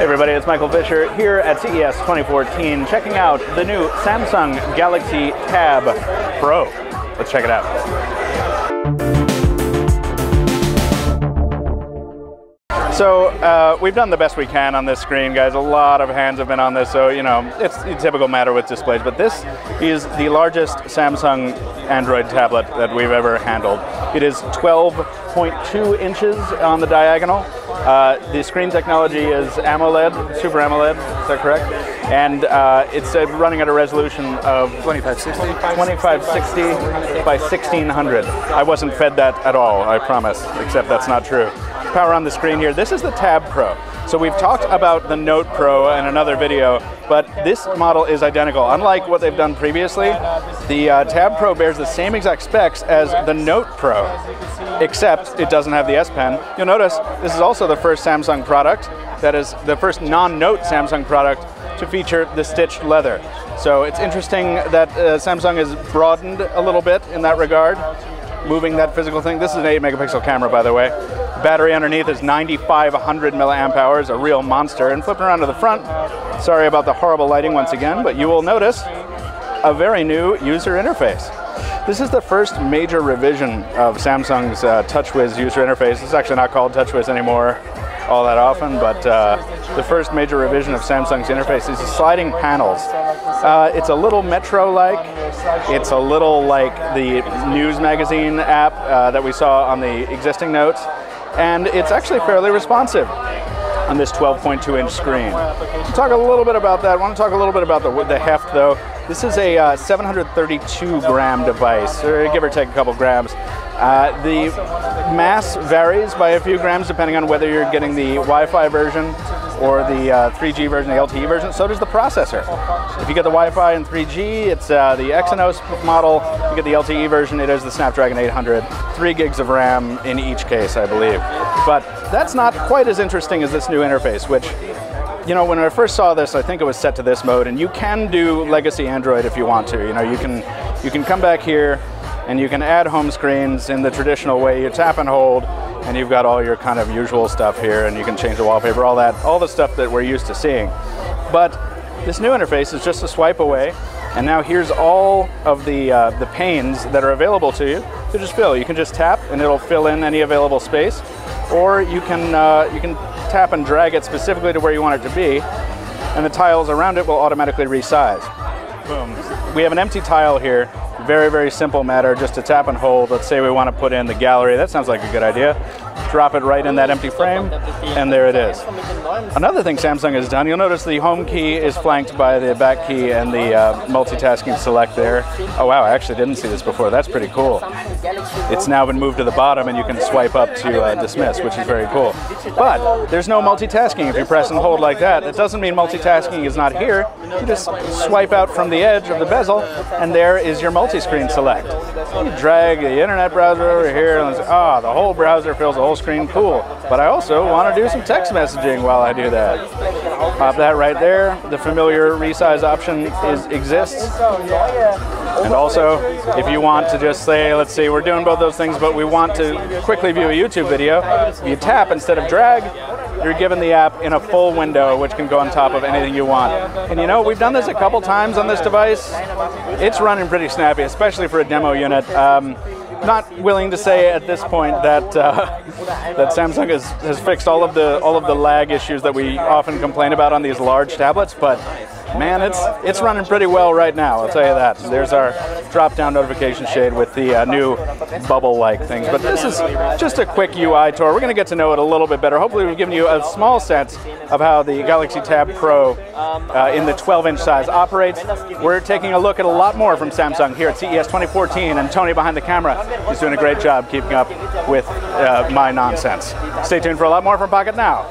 Hey everybody, it's Michael Fisher here at CES 2014, checking out the new Samsung Galaxy TabPRO. Let's check it out. So we've done the best we can on this screen, guys. A lot of hands have been on this, so you know, it's a typical matter with displays, but this is the largest Samsung Android tablet that we've ever handled. It is 12.2 inches on the diagonal. The screen technology is AMOLED, Super AMOLED, is that correct? And it's running at a resolution of 2560 by 1600. I wasn't fed that at all, I promise, except that's not true. Power on the screen here. This is the TabPRO. So we've talked about the Note Pro in another video, but this model is identical. Unlike what they've done previously, the TabPRO bears the same exact specs as the Note Pro, except it doesn't have the S Pen. You'll notice this is also the first Samsung product, that is the first non-Note Samsung product to feature the stitched leather. So it's interesting that Samsung has broadened a little bit in that regard, moving that physical thing. This is an 8-megapixel camera, by the way. Battery underneath is 9,500 milliamp hours, a real monster. And flipping around to the front, sorry about the horrible lighting once again, but you will notice a very new user interface. This is the first major revision of Samsung's TouchWiz user interface. It's actually not called TouchWiz anymore all that often, but the first major revision of Samsung's interface is the sliding panels. It's a little Metro-like. It's a little like the news magazine app that we saw on the existing Notes, and it's actually fairly responsive on this 12.2-inch screen. We'll talk a little bit about that. I want to talk a little bit about the Heft, though. This is a 732-gram device, or give or take a couple grams. The mass varies by a few grams depending on whether you're getting the Wi-Fi version or the 3G version, the LTE version. So does the processor. If you get the Wi-Fi and 3G, it's the Exynos model. If you get the LTE version, it is the Snapdragon 800. 3 gigs of RAM in each case, I believe. But that's not quite as interesting as this new interface, which, you know, when I first saw this, I think it was set to this mode, and you can do legacy Android if you want to. You know, you can come back here and you can add home screens in the traditional way. You tap and hold, and you've got all your kind of usual stuff here, and you can change the wallpaper, all the stuff that we're used to seeing. But this new interface is just a swipe away, and now here's all of the panes that are available to you to just fill. You can just tap, and it'll fill in any available space, or you can tap and drag it specifically to where you want it to be, and the tiles around it will automatically resize. Boom. We have an empty tile here. Very, very simple matter, just to tap and hold. Let's say we want to put in the gallery. That sounds like a good idea. Drop it right in that empty frame, and there it is. Another thing Samsung has done, you'll notice the home key is flanked by the back key and the multitasking select there. Oh wow, I actually didn't see this before. That's pretty cool. It's now been moved to the bottom, and you can swipe up to dismiss, which is very cool. But there's no multitasking if you press and hold like that. It doesn't mean multitasking is not here. You just swipe out from the edge of the bezel, and there is your multi-screen select. You drag the internet browser over here, and the whole browser fills the whole screen. Cool. But I also want to do some text messaging while I do that. Pop that right there. The familiar resize option exists. And also, if you want to just say, let's see, we're doing both those things, but we want to quickly view a YouTube video, you tap instead of drag, you're given the app in a full window, which can go on top of anything you want. And you know, we've done this a couple times on this device. It's running pretty snappy, especially for a demo unit. Not willing to say at this point that that Samsung has fixed all of the lag issues that we often complain about on these large tablets, but man, it's running pretty well right now, I'll tell you that. There's our drop-down notification shade with the new bubble-like things. But this is just a quick UI tour. We're going to get to know it a little bit better. Hopefully we've given you a small sense of how the Galaxy TabPRO in the 12-inch size operates. We're taking a look at a lot more from Samsung here at CES 2014, and Tony behind the camera is doing a great job keeping up with my nonsense. Stay tuned for a lot more from Pocketnow.